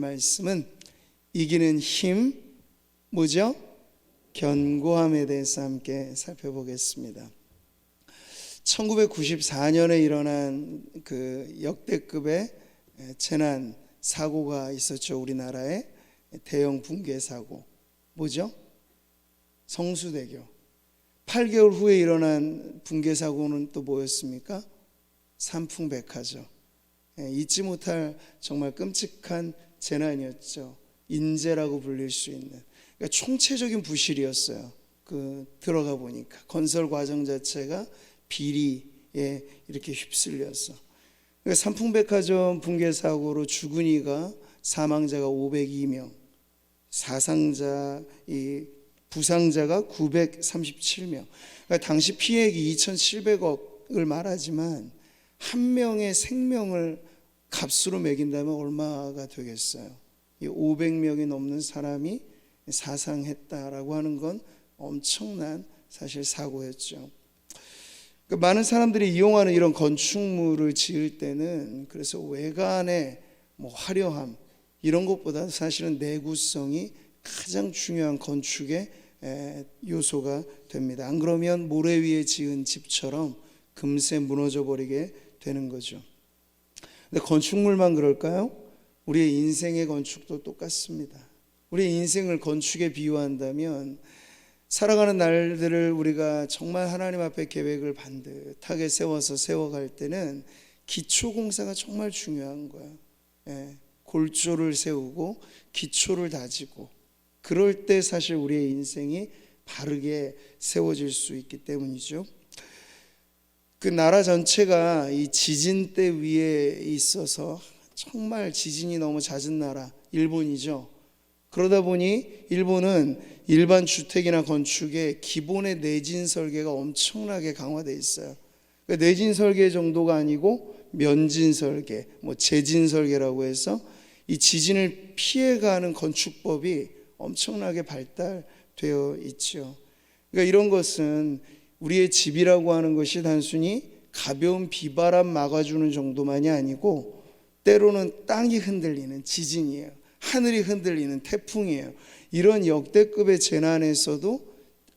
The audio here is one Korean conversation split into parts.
말씀은 이기는 힘, 뭐죠? 견고함에 대해서 함께 살펴보겠습니다. 1994년에 일어난 그 역대급의 재난 사고가 있었죠. 우리나라에 대형 붕괴 사고. 뭐죠? 성수대교. 8개월 후에 일어난 붕괴 사고는 또 뭐였습니까? 삼풍백화죠. 잊지 못할 정말 끔찍한 재난이었죠. 인재라고 불릴 수 있는. 그러니까 총체적인 부실이었어요. 들어가 보니까 건설 과정 자체가 비리에 이렇게 휩쓸려서. 그러니까 삼풍백화점 붕괴 사고로 죽은 이가 사망자가 502명, 부상자가 937명. 그러니까 당시 피해액이 2,700억을 말하지만 한 명의 생명을 값으로 매긴다면 얼마가 되겠어요? 500명이 넘는 사람이 사상했다라고 하는 건 엄청난 사실 사고였죠. 그러니까 많은 사람들이 이용하는 이런 건축물을 지을 때는 그래서 외관의 화려함 이런 것보다 사실은 내구성이 가장 중요한 건축의 요소가 됩니다. 안 그러면 모래 위에 지은 집처럼 금세 무너져 버리게 되는 거죠. 근데 건축물만 그럴까요? 우리의 인생의 건축도 똑같습니다. 우리의 인생을 건축에 비유한다면 살아가는 날들을 우리가 정말 하나님 앞에 계획을 반듯하게 세워갈 때는 기초공사가 정말 중요한 거예요. 골조를 세우고 기초를 다지고 그럴 때 사실 우리의 인생이 바르게 세워질 수 있기 때문이죠. 그 나라 전체가 이 지진대 위에 있어서 정말 지진이 너무 잦은 나라 일본이죠. 그러다 보니 일본은 일반 주택이나 건축의 기본의 내진 설계가 엄청나게 강화되어 있어요. 그러니까 내진 설계 정도가 아니고 면진 설계, 재진 설계라고 해서 이 지진을 피해가는 건축법이 엄청나게 발달되어 있죠. 그러니까 이런 것은 우리의 집이라고 하는 것이 단순히 가벼운 비바람 막아주는 정도만이 아니고 때로는 땅이 흔들리는 지진이에요. 하늘이 흔들리는 태풍이에요. 이런 역대급의 재난에서도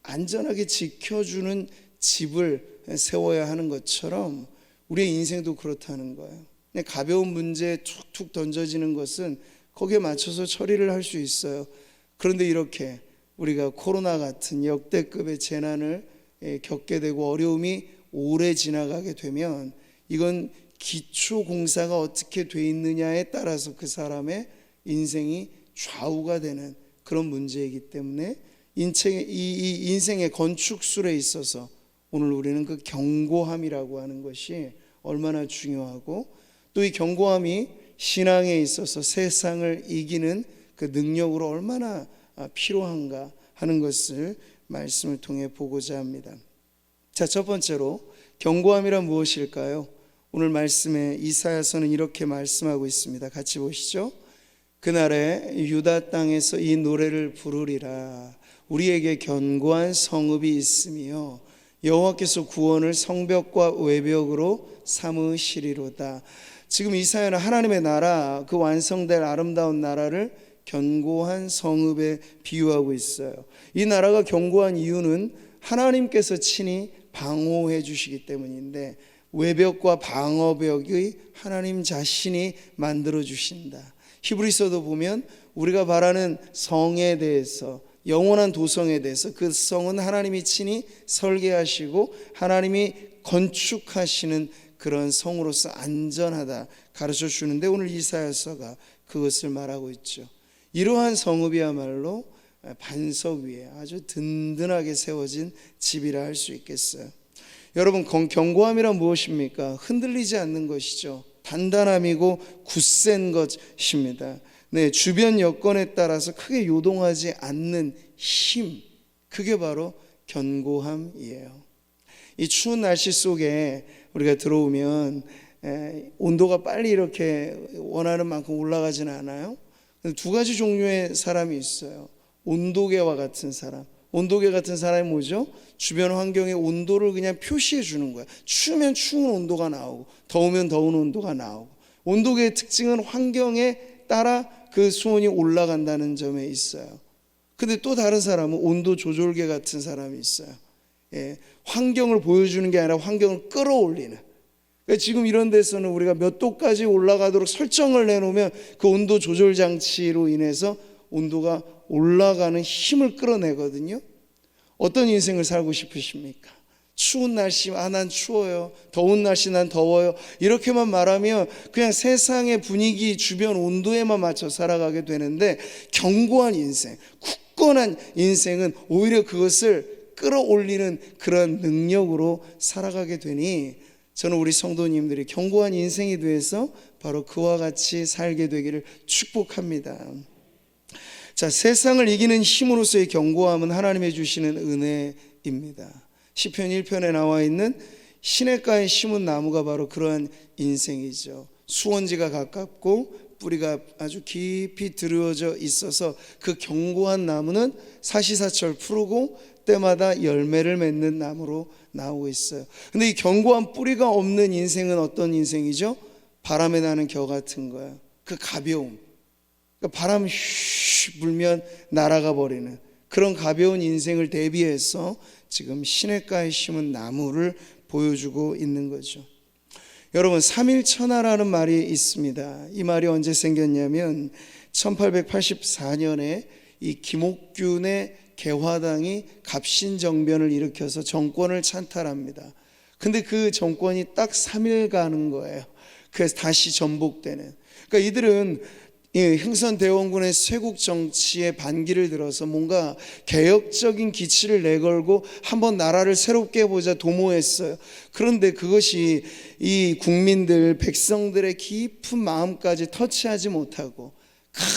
안전하게 지켜주는 집을 세워야 하는 것처럼 우리의 인생도 그렇다는 거예요. 가벼운 문제에 툭툭 던져지는 것은 거기에 맞춰서 처리를 할 수 있어요. 그런데 이렇게 우리가 코로나 같은 역대급의 재난을 겪게 되고 어려움이 오래 지나가게 되면 이건 기초 공사가 어떻게 돼 있느냐에 따라서 그 사람의 인생이 좌우가 되는 그런 문제이기 때문에 이 인생의 건축술에 있어서 오늘 우리는 그 견고함이라고 하는 것이 얼마나 중요하고 또 이 견고함이 신앙에 있어서 세상을 이기는 그 능력으로 얼마나 필요한가 하는 것을 말씀을 통해 보고자 합니다. 자, 첫 번째로 견고함이란 무엇일까요? 오늘 말씀에 이사야서는 이렇게 말씀하고 있습니다. 같이 보시죠. 그날에 유다 땅에서 이 노래를 부르리라. 우리에게 견고한 성읍이 있으며 여호와께서 구원을 성벽과 외벽으로 삼으시리로다. 지금 이사야는 하나님의 나라, 그 완성될 아름다운 나라를 견고한 성읍에 비유하고 있어요. 이 나라가 견고한 이유는 하나님께서 친히 방호해 주시기 때문인데 외벽과 방어벽의 하나님 자신이 만들어 주신다. 히브리서도 보면 우리가 바라는 성에 대해서, 영원한 도성에 대해서, 그 성은 하나님이 친히 설계하시고 하나님이 건축하시는 그런 성으로서 안전하다 가르쳐 주는데 오늘 이사야서가 그것을 말하고 있죠. 이러한 성읍이야말로 반석 위에 아주 든든하게 세워진 집이라 할 수 있겠어요. 여러분, 견고함이란 무엇입니까? 흔들리지 않는 것이죠. 단단함이고 굳센 것입니다. 주변 여건에 따라서 크게 요동하지 않는 힘, 그게 바로 견고함이에요. 이 추운 날씨 속에 우리가 들어오면 온도가 빨리 이렇게 원하는 만큼 올라가지는 않아요. 두 가지 종류의 사람이 있어요. 온도계와 같은 사람. 온도계 같은 사람이 뭐죠? 주변 환경의 온도를 그냥 표시해 주는 거야. 추우면 추운 온도가 나오고 더우면 더운 온도가 나오고. 온도계의 특징은 환경에 따라 그 수온이 올라간다는 점에 있어요. 근데 또 다른 사람은 온도 조절계 같은 사람이 있어요. 예, 환경을 보여주는 게 아니라 환경을 끌어올리는. 그러니까 지금 이런 데서는 우리가 몇 도까지 올라가도록 설정을 내놓으면 그 온도 조절 장치로 인해서 온도가 올라가는 힘을 끌어내거든요. 어떤 인생을 살고 싶으십니까? 추운 날씨, 난 추워요. 더운 날씨, 난 더워요. 이렇게만 말하면 그냥 세상의 분위기, 주변 온도에만 맞춰 살아가게 되는데, 견고한 인생, 굳건한 인생은 오히려 그것을 끌어올리는 그런 능력으로 살아가게 되니, 저는 우리 성도님들이 견고한 인생이 되어서 바로 그와 같이 살게 되기를 축복합니다. 자, 세상을 이기는 힘으로서의 견고함은 하나님이 주시는 은혜입니다. 시편 1편에 나와 있는 시냇가에 심은 나무가 바로 그러한 인생이죠. 수원지가 가깝고 뿌리가 아주 깊이 들어져 있어서 그 견고한 나무는 사시사철 푸르고 때마다 열매를 맺는 나무로 나오고 있어요. 근데 이 견고한 뿌리가 없는 인생은 어떤 인생이죠? 바람에 나는 겨 같은 거예요. 그 가벼움, 그러니까 바람 휘 불면 날아가 버리는 그런 가벼운 인생을 대비해서 지금 시냇가에 심은 나무를 보여주고 있는 거죠. 여러분, 삼일천하라는 말이 있습니다. 이 말이 언제 생겼냐면 1884년에 이 김옥균의 개화당이 갑신정변을 일으켜서 정권을 찬탈합니다. 근데 그 정권이 딱 3일 가는 거예요. 그래서 다시 전복되는. 그러니까 이들은 흥선대원군의 쇄국 정치에 반기를 들어서 뭔가 개혁적인 기치를 내걸고 한번 나라를 새롭게 해보자 도모했어요. 그런데 그것이 이 국민들, 백성들의 깊은 마음까지 터치하지 못하고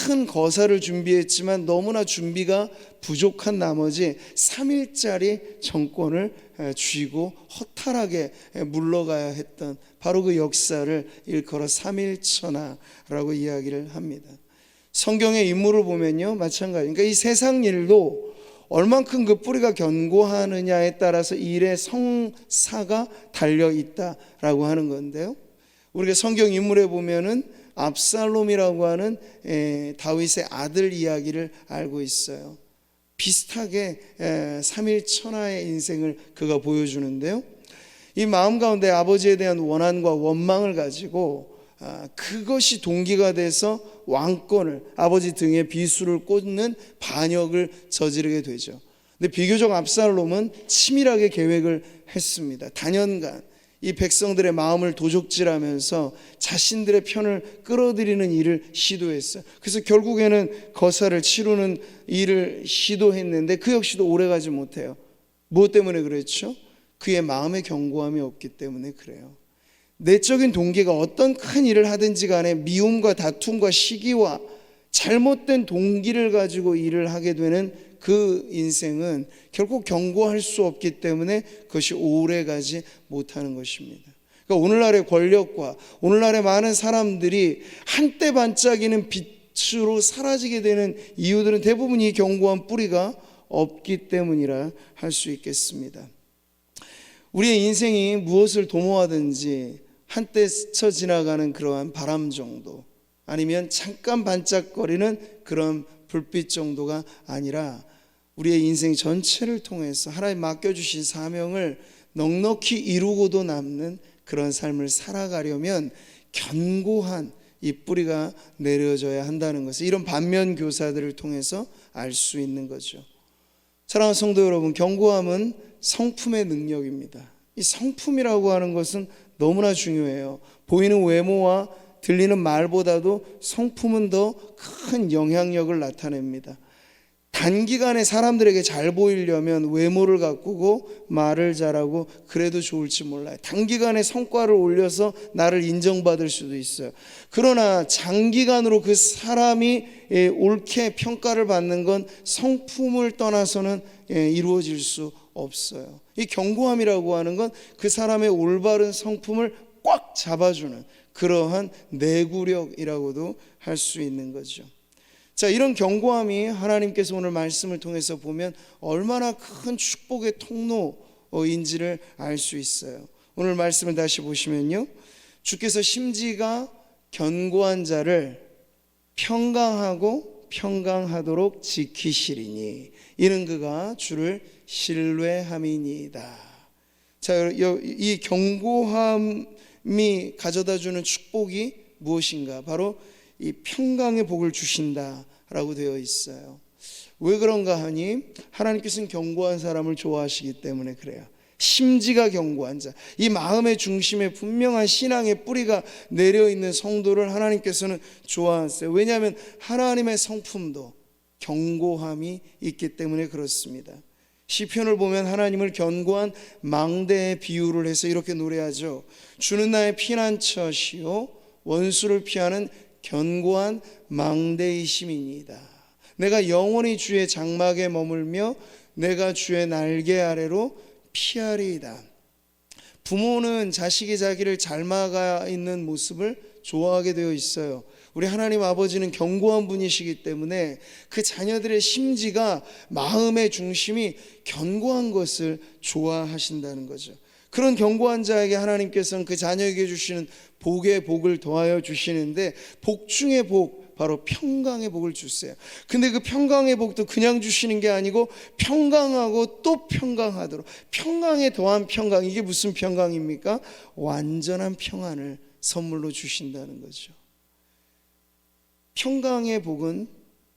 큰 거사를 준비했지만 너무나 준비가 부족한 나머지 3일짜리 정권을 쥐고 허탈하게 물러가야 했던 바로 그 역사를 일컬어 삼일천하라고 이야기를 합니다. 성경의 인물을 보면요, 마찬가지. 그러니까 이 세상 일도 얼만큼 그 뿌리가 견고하느냐에 따라서 일의 성사가 달려 있다라고 하는 건데요. 우리가 성경 인물에 보면은 압살롬이라고 하는 다윗의 아들 이야기를 알고 있어요. 비슷하게 삼일천하의 인생을 그가 보여주는데요. 이 마음 가운데 아버지에 대한 원한과 원망을 가지고 그것이 동기가 돼서 왕권을, 아버지 등에 비수를 꽂는 반역을 저지르게 되죠. 근데 비교적 압살롬은 치밀하게 계획을 했습니다. 단연간 이 백성들의 마음을 도적질하면서 자신들의 편을 끌어들이는 일을 시도했어요. 그래서 결국에는 거사를 치르는 일을 시도했는데 그 역시도 오래가지 못해요. 무엇 때문에 그랬죠? 그의 마음의 견고함이 없기 때문에 그래요. 내적인 동기가 어떤 큰 일을 하든지 간에 미움과 다툼과 시기와 잘못된 동기를 가지고 일을 하게 되는 그 인생은 결국 견고할 수 없기 때문에 그것이 오래가지 못하는 것입니다. 그러니까 오늘날의 권력과 오늘날의 많은 사람들이 한때 반짝이는 빛으로 사라지게 되는 이유들은 대부분 이 견고한 뿌리가 없기 때문이라 할 수 있겠습니다. 우리의 인생이 무엇을 도모하든지 한때 스쳐 지나가는 그러한 바람 정도, 아니면 잠깐 반짝거리는 그런 불빛 정도가 아니라 우리의 인생 전체를 통해서 하나님 맡겨주신 사명을 넉넉히 이루고도 남는 그런 삶을 살아가려면 견고한 이 뿌리가 내려져야 한다는 것을 이런 반면 교사들을 통해서 알 수 있는 거죠. 사랑하는 성도 여러분, 견고함은 성품의 능력입니다. 이 성품이라고 하는 것은 너무나 중요해요. 보이는 외모와 들리는 말보다도 성품은 더 큰 영향력을 나타냅니다. 단기간에 사람들에게 잘 보이려면 외모를 가꾸고 말을 잘하고 그래도 좋을지 몰라요. 단기간에 성과를 올려서 나를 인정받을 수도 있어요. 그러나 장기간으로 그 사람이 옳게 평가를 받는 건 성품을 떠나서는 이루어질 수 없어요. 이 견고함이라고 하는 건 그 사람의 올바른 성품을 꽉 잡아주는 그러한 내구력이라고도 할 수 있는 거죠. 자, 이런 견고함이 하나님께서 오늘 말씀을 통해서 보면 얼마나 큰 축복의 통로인지를 알 수 있어요. 오늘 말씀을 다시 보시면요, 주께서 심지가 견고한 자를 평강하고 평강하도록 지키시리니 이는 그가 주를 신뢰함이니이다. 자, 이 경고함이 가져다주는 축복이 무엇인가? 바로 이 평강의 복을 주신다라고 되어 있어요. 왜 그런가 하니 하나님께서는 견고한 사람을 좋아하시기 때문에 그래요. 심지가 견고한 자, 이 마음의 중심에 분명한 신앙의 뿌리가 내려있는 성도를 하나님께서는 좋아하세요. 왜냐하면 하나님의 성품도 견고함이 있기 때문에 그렇습니다. 시편을 보면 하나님을 견고한 망대에 비유를 해서 이렇게 노래하죠. 주는 나의 피난처시요 원수를 피하는 견고한 망대이심이니이다. 내가 영원히 주의 장막에 머물며 내가 주의 날개 아래로 피하리이다. 부모는 자식이 자기를 잘 막아 있는 모습을 좋아하게 되어 있어요. 우리 하나님 아버지는 견고한 분이시기 때문에 그 자녀들의 심지가, 마음의 중심이 견고한 것을 좋아하신다는 거죠. 그런 견고한 자에게 하나님께서는 그 자녀에게 주시는 복의 복을 더하여 주시는데, 복 중의 복, 바로 평강의 복을 주세요. 근데 그 평강의 복도 그냥 주시는 게 아니고 평강하고 또 평강하도록, 평강에 더한 평강. 이게 무슨 평강입니까? 완전한 평안을 선물로 주신다는 거죠. 평강의 복은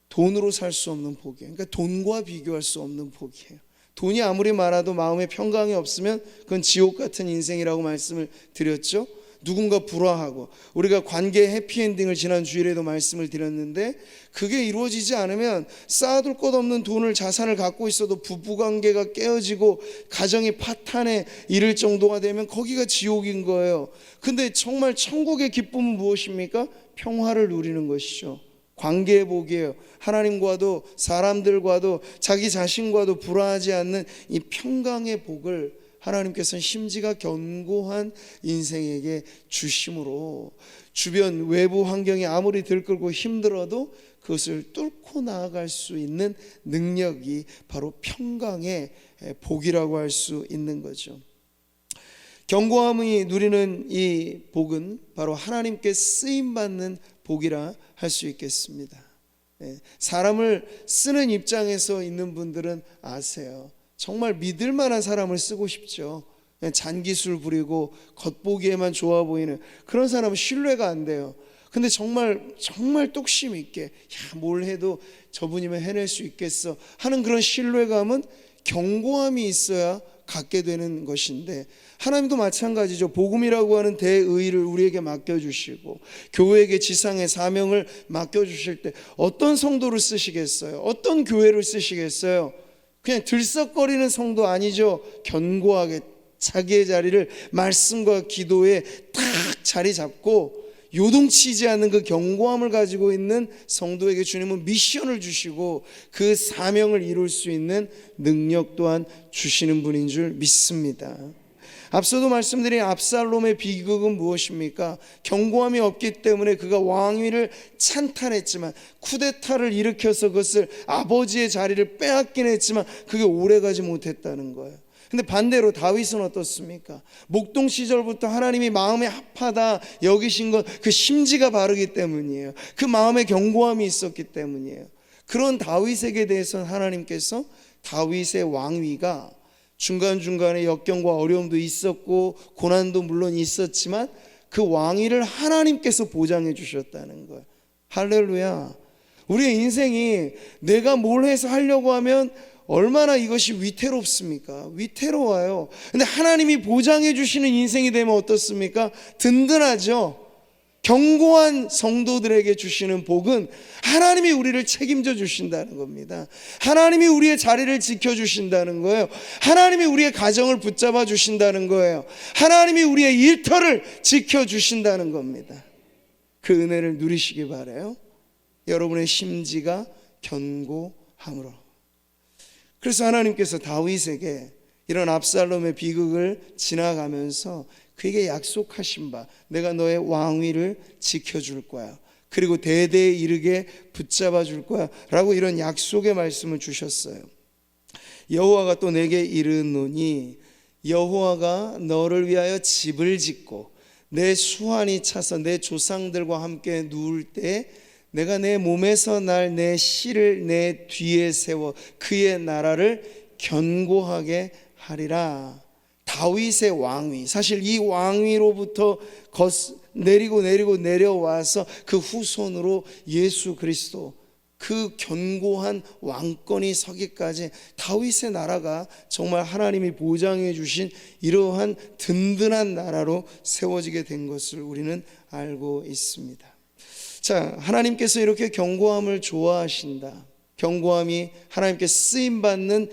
돈으로 살 수 없는 복이에요. 그러니까 돈과 비교할 수 없는 복이에요. 돈이 아무리 많아도 마음에 평강이 없으면 그건 지옥 같은 인생이라고 말씀을 드렸죠. 누군가 불화하고, 우리가 관계 해피엔딩을 지난 주일에도 말씀을 드렸는데, 그게 이루어지지 않으면 쌓아둘 것 없는 돈을, 자산을 갖고 있어도 부부관계가 깨어지고 가정이 파탄에 이를 정도가 되면 거기가 지옥인 거예요. 근데 정말 천국의 기쁨은 무엇입니까? 평화를 누리는 것이죠. 관계의 복이에요. 하나님과도 사람들과도 자기 자신과도 불화하지 않는 이 평강의 복을 하나님께서는 심지가 견고한 인생에게 주심으로, 주변 외부 환경이 아무리 들끓고 힘들어도 그것을 뚫고 나아갈 수 있는 능력이 바로 평강의 복이라고 할 수 있는 거죠. 견고함이 누리는 이 복은 바로 하나님께 쓰임받는 복이라 할 수 있겠습니다. 사람을 쓰는 입장에서 있는 분들은 아세요. 정말 믿을 만한 사람을 쓰고 싶죠. 그냥 잔기술 부리고 겉보기에만 좋아 보이는 그런 사람은 신뢰가 안 돼요. 근데 정말 뚝심 있게, 뭘 해도 저분이면 해낼 수 있겠어 하는 그런 신뢰감은 견고함이 있어야 갖게 되는 것인데, 하나님도 마찬가지죠. 복음이라고 하는 대의를 우리에게 맡겨주시고 교회에게 지상의 사명을 맡겨주실 때 어떤 성도를 쓰시겠어요? 어떤 교회를 쓰시겠어요? 그냥 들썩거리는 성도 아니죠. 견고하게 자기의 자리를 말씀과 기도에 딱 자리 잡고 요동치지 않는 그 견고함을 가지고 있는 성도에게 주님은 미션을 주시고 그 사명을 이룰 수 있는 능력 또한 주시는 분인 줄 믿습니다. 앞서도 말씀드린 압살롬의 비극은 무엇입니까? 견고함이 없기 때문에 그가 왕위를 찬탈했지만, 쿠데타를 일으켜서 그것을 아버지의 자리를 빼앗긴 했지만 그게 오래가지 못했다는 거예요. 근데 반대로 다윗은 어떻습니까? 목동 시절부터 하나님이 마음에 합하다 여기신 것, 그 심지가 바르기 때문이에요. 그 마음에 견고함이 있었기 때문이에요. 그런 다윗에게 대해서는 하나님께서 다윗의 왕위가 중간중간에 역경과 어려움도 있었고 고난도 물론 있었지만 그 왕위를 하나님께서 보장해 주셨다는 거예요. 할렐루야. 우리의 인생이 내가 뭘 해서 하려고 하면 얼마나 이것이 위태롭습니까? 위태로워요. 근데 하나님이 보장해 주시는 인생이 되면 어떻습니까? 든든하죠. 견고한 성도들에게 주시는 복은 하나님이 우리를 책임져 주신다는 겁니다. 하나님이 우리의 자리를 지켜주신다는 거예요. 하나님이 우리의 가정을 붙잡아 주신다는 거예요. 하나님이 우리의 일터를 지켜주신다는 겁니다. 그 은혜를 누리시기 바라요. 여러분의 심지가 견고함으로. 그래서 하나님께서 다윗에게 이런 압살롬의 비극을 지나가면서 그에게 약속하신 바, 내가 너의 왕위를 지켜줄 거야, 그리고 대대에 이르게 붙잡아 줄 거야 라고 이런 약속의 말씀을 주셨어요. 여호와가 또 내게 이르노니 여호와가 너를 위하여 집을 짓고 내 수완이 차서 내 조상들과 함께 누울 때 내가 내 몸에서 날 내 씨를 내 뒤에 세워 그의 나라를 견고하게 하리라. 다윗의 왕위, 사실 이 왕위로부터 내리고 내려와서 그 후손으로 예수 그리스도, 그 견고한 왕권이 서기까지 다윗의 나라가 정말 하나님이 보장해 주신 이러한 든든한 나라로 세워지게 된 것을 우리는 알고 있습니다. 자, 하나님께서 이렇게 견고함을 좋아하신다. 견고함이 하나님께 쓰임받는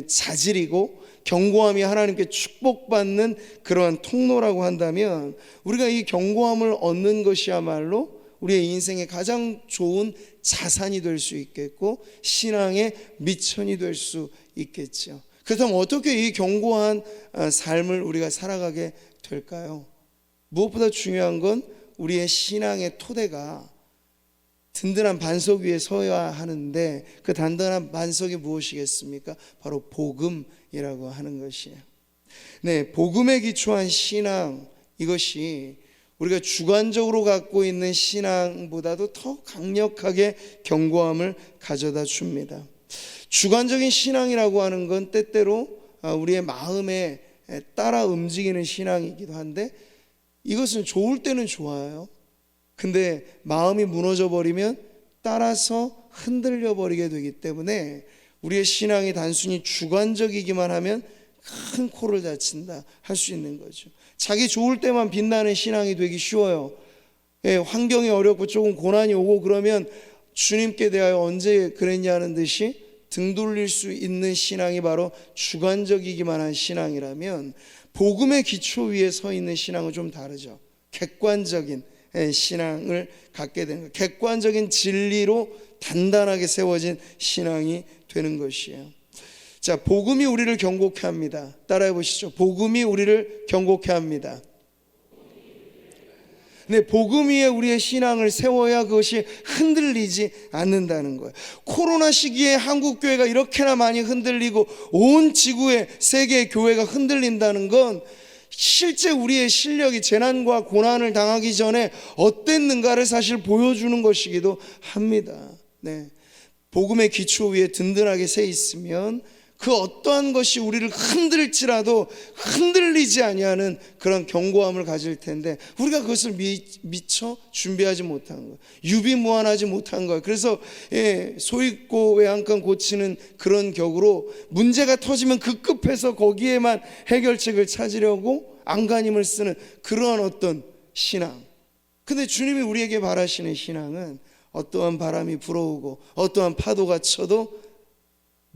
자질이고 견고함이 하나님께 축복받는 그러한 통로라고 한다면, 우리가 이 견고함을 얻는 것이야말로 우리의 인생의 가장 좋은 자산이 될 수 있겠고 신앙의 미천이 될 수 있겠죠. 그렇다면 어떻게 이 견고한 삶을 우리가 살아가게 될까요? 무엇보다 중요한 건 우리의 신앙의 토대가 든든한 반석 위에 서야 하는데, 그 단단한 반석이 무엇이겠습니까? 바로 복음이라고 하는 것이에요. 네, 복음에 기초한 신앙, 이것이 우리가 주관적으로 갖고 있는 신앙보다도 더 강력하게 견고함을 가져다 줍니다. 주관적인 신앙이라고 하는 건 때때로 우리의 마음에 따라 움직이는 신앙이기도 한데, 이것은 좋을 때는 좋아요. 근데 마음이 무너져 버리면 따라서 흔들려 버리게 되기 때문에 우리의 신앙이 단순히 주관적이기만 하면 큰 코를 다친다 할 수 있는 거죠. 자기 좋을 때만 빛나는 신앙이 되기 쉬워요. 환경이 어렵고 조금 고난이 오고 그러면 주님께 대하여 언제 그랬냐는 듯이 등 돌릴 수 있는 신앙이 바로 주관적이기만 한 신앙이라면, 복음의 기초 위에 서 있는 신앙은 좀 다르죠. 객관적인 신앙을 갖게 되는 거예요. 객관적인 진리로 단단하게 세워진 신앙이 되는 것이에요. 자, 복음이 우리를 견고케 합니다. 따라해 보시죠. 복음이 우리를 견고케 합니다. 네, 복음 위에 우리의 신앙을 세워야 그것이 흔들리지 않는다는 거예요. 코로나 시기에 한국 교회가 이렇게나 많이 흔들리고 온 지구의 세계의 교회가 흔들린다는 건 실제 우리의 실력이 재난과 고난을 당하기 전에 어땠는가를 사실 보여주는 것이기도 합니다. 네, 복음의 기초 위에 든든하게 세 있으면 그 어떠한 것이 우리를 흔들지라도 흔들리지 아니하는 그런 견고함을 가질 텐데, 우리가 그것을 미처 준비하지 못한 거예요. 유비무환하지 못한 거예요. 그래서 소 있고 왜 한 칸 고치는 그런 격으로 문제가 터지면 급급해서 거기에만 해결책을 찾으려고 안간힘을 쓰는 그러한 어떤 신앙. 근데 주님이 우리에게 바라시는 신앙은 어떠한 바람이 불어오고 어떠한 파도가 쳐도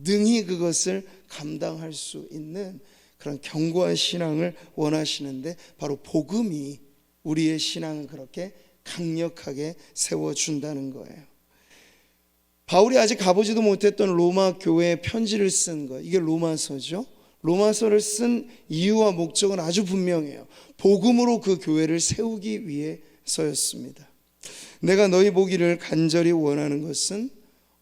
능히 그것을 감당할 수 있는 그런 견고한 신앙을 원하시는데, 바로 복음이 우리의 신앙을 그렇게 강력하게 세워준다는 거예요. 바울이 아직 가보지도 못했던 로마 교회에 편지를 쓴 거, 이게 로마서죠. 로마서를 쓴 이유와 목적은 아주 분명해요. 복음으로 그 교회를 세우기 위해서였습니다. 내가 너희 보기를 간절히 원하는 것은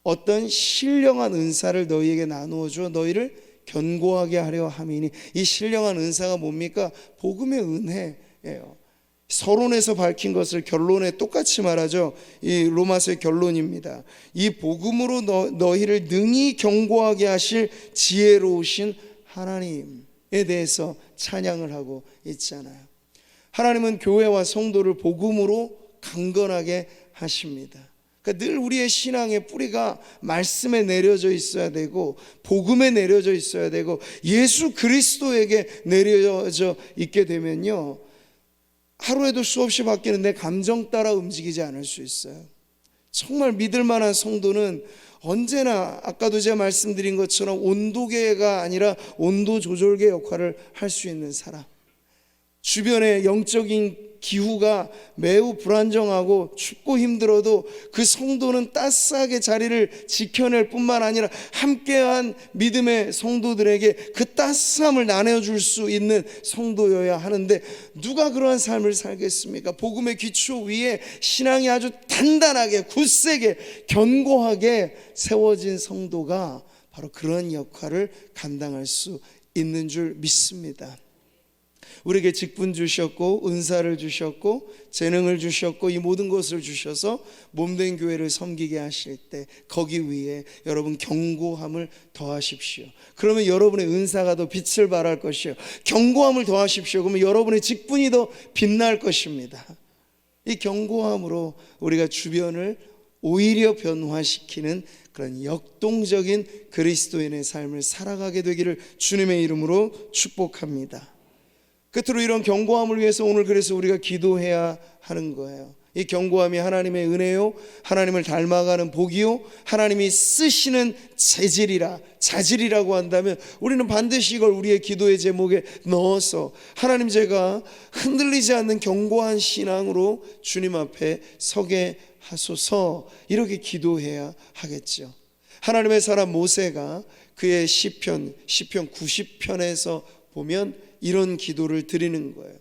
어떤 신령한 은사를 너희에게 나누어 주어 너희를 견고하게 하려 함이니. 이 신령한 은사가 뭡니까? 복음의 은혜예요. 서론에서 밝힌 것을 결론에 똑같이 말하죠. 이 로마서의 결론입니다. 이 복음으로 너희를 능히 견고하게 하실 지혜로우신 하나님에 대해서 찬양을 하고 있잖아요. 하나님은 교회와 성도를 복음으로 강건하게 하십니다. 그러니까 늘 우리의 신앙의 뿌리가 말씀에 내려져 있어야 되고, 복음에 내려져 있어야 되고, 예수 그리스도에게 내려져 있게 되면요, 하루에도 수없이 바뀌는 내 감정 따라 움직이지 않을 수 있어요. 정말 믿을 만한 성도는 언제나 아까도 제가 말씀드린 것처럼 온도계가 아니라 온도 조절계 역할을 할 수 있는 사람, 주변의 영적인 기후가 매우 불안정하고 춥고 힘들어도 그 성도는 따스하게 자리를 지켜낼 뿐만 아니라 함께한 믿음의 성도들에게 그 따스함을 나눠줄 수 있는 성도여야 하는데, 누가 그러한 삶을 살겠습니까? 복음의 기초 위에 신앙이 아주 단단하게 굳세게 견고하게 세워진 성도가 바로 그런 역할을 감당할 수 있는 줄 믿습니다. 우리에게 직분 주셨고 은사를 주셨고 재능을 주셨고 이 모든 것을 주셔서 몸된 교회를 섬기게 하실 때 거기 위에 여러분 견고함을 더하십시오. 그러면 여러분의 은사가 더 빛을 발할 것이요, 견고함을 더하십시오. 그러면 여러분의 직분이 더 빛날 것입니다. 이 견고함으로 우리가 주변을 오히려 변화시키는 그런 역동적인 그리스도인의 삶을 살아가게 되기를 주님의 이름으로 축복합니다. 끝으로 이런 견고함을 위해서 오늘 그래서 우리가 기도해야 하는 거예요. 이 견고함이 하나님의 은혜요, 하나님을 닮아가는 복이요, 하나님이 쓰시는 자질이라고 한다면 우리는 반드시 이걸 우리의 기도의 제목에 넣어서 하나님, 제가 흔들리지 않는 견고한 신앙으로 주님 앞에 서게 하소서, 이렇게 기도해야 하겠죠. 하나님의 사람 모세가 그의 시편 90편에서 보면 이런 기도를 드리는 거예요.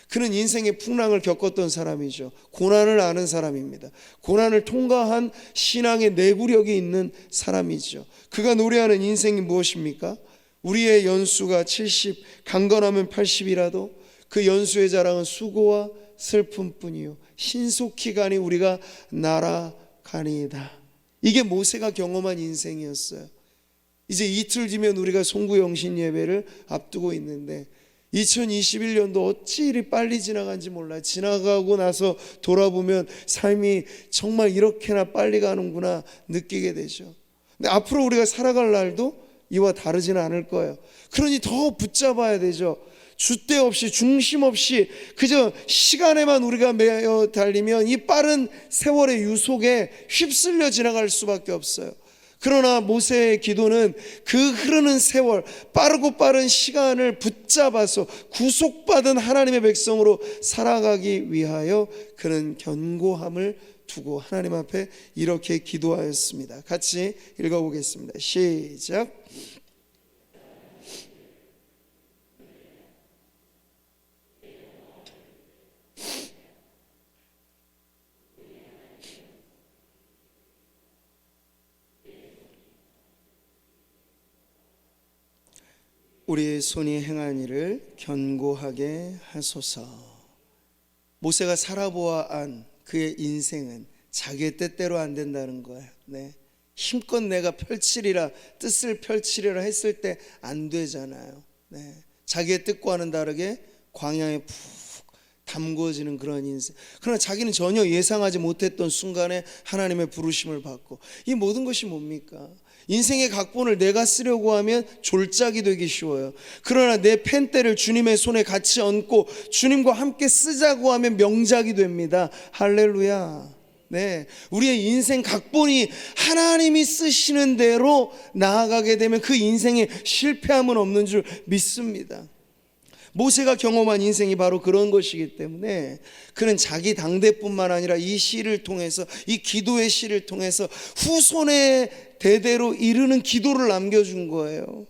그는 인생의 풍랑을 겪었던 사람이죠. 고난을 아는 사람입니다. 고난을 통과한 신앙의 내구력이 있는 사람이죠. 그가 노래하는 인생이 무엇입니까? 우리의 연수가 70, 강건하면 80이라도 그 연수의 자랑은 수고와 슬픔뿐이요 신속히 가니 우리가 날아가니이다. 이게 모세가 경험한 인생이었어요. 이제 이틀 뒤면 우리가 송구영신 예배를 앞두고 있는데 2021년도 어찌 이리 빨리 지나간지 몰라요. 지나가고 나서 돌아보면 삶이 정말 이렇게나 빨리 가는구나 느끼게 되죠. 근데 앞으로 우리가 살아갈 날도 이와 다르지는 않을 거예요. 그러니 더 붙잡아야 되죠. 줏대 없이 중심 없이 그저 시간에만 우리가 매여 달리면 이 빠른 세월의 유속에 휩쓸려 지나갈 수밖에 없어요. 그러나 모세의 기도는 그 흐르는 세월, 빠르고 빠른 시간을 붙잡아서 구속받은 하나님의 백성으로 살아가기 위하여 그는 견고함을 두고 하나님 앞에 이렇게 기도하였습니다. 같이 읽어보겠습니다. 시작. 우리의 손이 행한 일을 견고하게 하소서. 모세가 살아보아한 그의 인생은 자기의 뜻대로 안 된다는 거예요. 힘껏 내가 펼치리라, 뜻을 펼치리라 했을 때 안 되잖아요. 자기의 뜻과는 다르게 광야에 푹 담궈지는 그런 인생. 그러나 자기는 전혀 예상하지 못했던 순간에 하나님의 부르심을 받고, 이 모든 것이 뭡니까? 인생의 각본을 내가 쓰려고 하면 졸작이 되기 쉬워요. 그러나 내 펜대를 주님의 손에 같이 얹고 주님과 함께 쓰자고 하면 명작이 됩니다. 할렐루야. 우리의 인생 각본이 하나님이 쓰시는 대로 나아가게 되면 그 인생에 실패함은 없는 줄 믿습니다. 모세가 경험한 인생이 바로 그런 것이기 때문에 그는 자기 당대뿐만 아니라 이 시를 통해서, 이 기도의 시를 통해서 후손의 대대로 이르는 기도를 남겨준 거예요.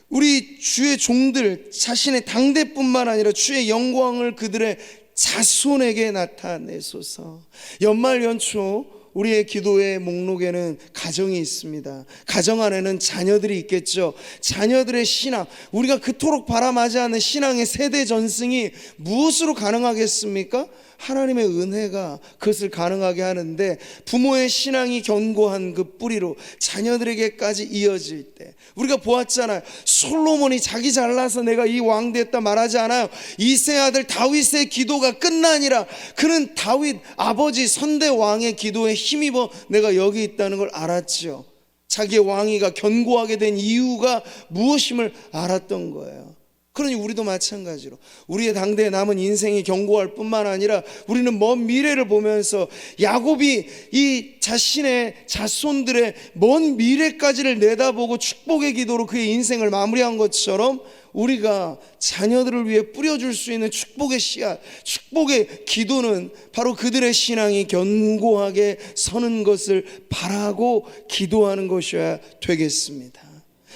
우리 주의 종들 자신의 당대뿐만 아니라 주의 영광을 그들의 자손에게 나타내소서. 연말 연초 우리의 기도의 목록에는 가정이 있습니다. 가정 안에는 자녀들이 있겠죠. 자녀들의 신앙, 우리가 그토록 바람하지 않는 신앙의 세대 전승이 무엇으로 가능하겠습니까? 하나님의 은혜가 그것을 가능하게 하는데, 부모의 신앙이 견고한 그 뿌리로 자녀들에게까지 이어질 때, 우리가 보았잖아요. 솔로몬이 자기 잘나서 내가 이 왕 됐다 말하지 않아요. 이세 아들 다윗의 기도가 끝나니라. 그는 다윗 아버지 선대 왕의 기도에 힘입어 내가 여기 있다는 걸 알았죠. 자기의 왕위가 견고하게 된 이유가 무엇임을 알았던 거예요. 그러니 우리도 마찬가지로 우리의 당대에 남은 인생이 견고할 뿐만 아니라 우리는 먼 미래를 보면서 야곱이 이 자신의 자손들의 먼 미래까지를 내다보고 축복의 기도로 그의 인생을 마무리한 것처럼 우리가 자녀들을 위해 뿌려줄 수 있는 축복의 씨앗, 축복의 기도는 바로 그들의 신앙이 견고하게 서는 것을 바라고 기도하는 것이어야 되겠습니다.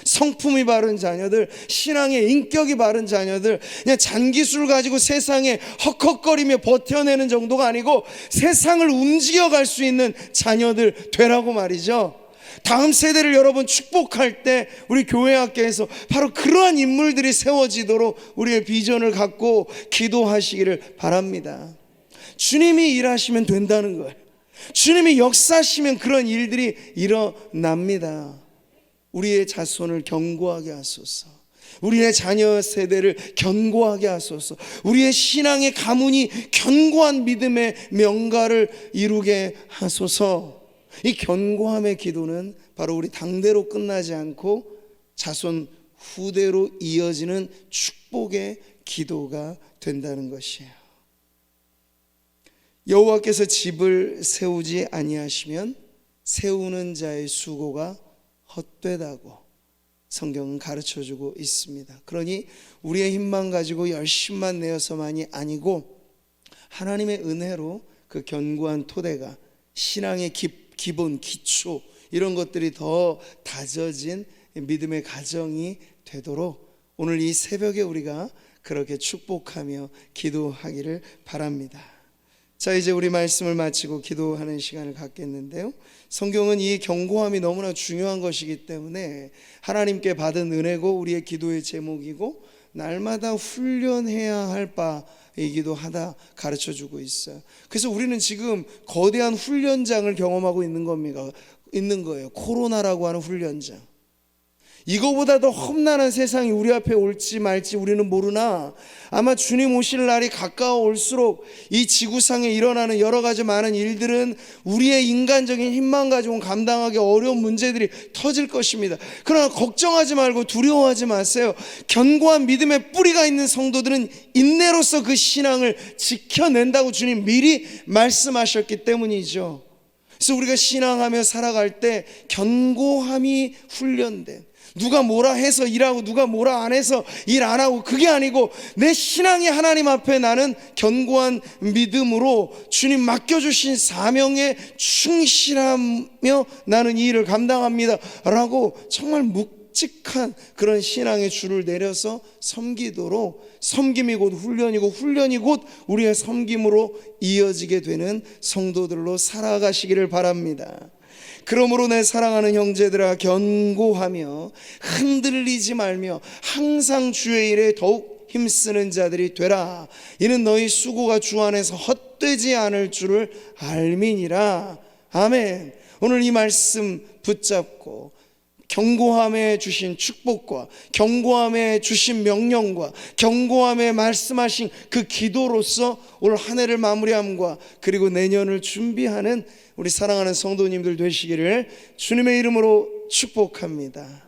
성품이 바른 자녀들, 신앙의 인격이 바른 자녀들, 그냥 잔기술 가지고 세상에 헉헉거리며 버텨내는 정도가 아니고 세상을 움직여갈 수 있는 자녀들 되라고 말이죠. 다음 세대를 여러분 축복할 때 우리 교회학교에서 바로 그러한 인물들이 세워지도록 우리의 비전을 갖고 기도하시기를 바랍니다. 주님이 일하시면 된다는 거예요. 주님이 역사하시면 그런 일들이 일어납니다. 우리의 자손을 견고하게 하소서. 우리의 자녀 세대를 견고하게 하소서. 우리의 신앙의 가문이 견고한 믿음의 명가를 이루게 하소서. 이 견고함의 기도는 바로 우리 당대로 끝나지 않고 자손 후대로 이어지는 축복의 기도가 된다는 것이에요. 여호와께서 집을 세우지 아니하시면 세우는 자의 수고가 헛되다고 성경은 가르쳐주고 있습니다. 그러니 우리의 힘만 가지고 열심만 내어서만이 아니고 하나님의 은혜로 그 견고한 토대가 신앙의 기본, 기초 이런 것들이 더 다져진 믿음의 가정이 되도록 오늘 이 새벽에 우리가 그렇게 축복하며 기도하기를 바랍니다. 자, 이제 우리 말씀을 마치고 기도하는 시간을 갖겠는데요, 성경은 이 견고함이 너무나 중요한 것이기 때문에 하나님께 받은 은혜고 우리의 기도의 제목이고 날마다 훈련해야 할 바이기도 하다 가르쳐주고 있어요. 그래서 우리는 지금 거대한 훈련장을 경험하고 있는 거예요. 코로나라고 하는 훈련장. 이거보다 더 험난한 세상이 우리 앞에 올지 말지 우리는 모르나 아마 주님 오실 날이 가까워 올수록 이 지구상에 일어나는 여러 가지 많은 일들은 우리의 인간적인 힘만 가지고는 감당하기 어려운 문제들이 터질 것입니다. 그러나 걱정하지 말고 두려워하지 마세요. 견고한 믿음의 뿌리가 있는 성도들은 인내로서 그 신앙을 지켜낸다고 주님 미리 말씀하셨기 때문이죠. 그래서 우리가 신앙하며 살아갈 때 견고함이 훈련된, 누가 뭐라 해서 일하고 누가 뭐라 안 해서 일 안 하고 그게 아니고 내 신앙이 하나님 앞에 나는 견고한 믿음으로 주님 맡겨주신 사명에 충실하며 나는 이 일을 감당합니다 라고 정말 묵직한 그런 신앙의 줄을 내려서 섬기도록, 섬김이 곧 훈련이고 훈련이 곧 우리의 섬김으로 이어지게 되는 성도들로 살아가시기를 바랍니다. 그러므로 내 사랑하는 형제들아, 견고하며 흔들리지 말며 항상 주의 일에 더욱 힘쓰는 자들이 되라. 이는 너희 수고가 주 안에서 헛되지 않을 줄을 알미니라. 아멘. 오늘 이 말씀 붙잡고 견고함에 주신 축복과 견고함에 주신 명령과 견고함에 말씀하신 그 기도로서 올 한 해를 마무리함과 그리고 내년을 준비하는 우리 사랑하는 성도님들 되시기를 주님의 이름으로 축복합니다.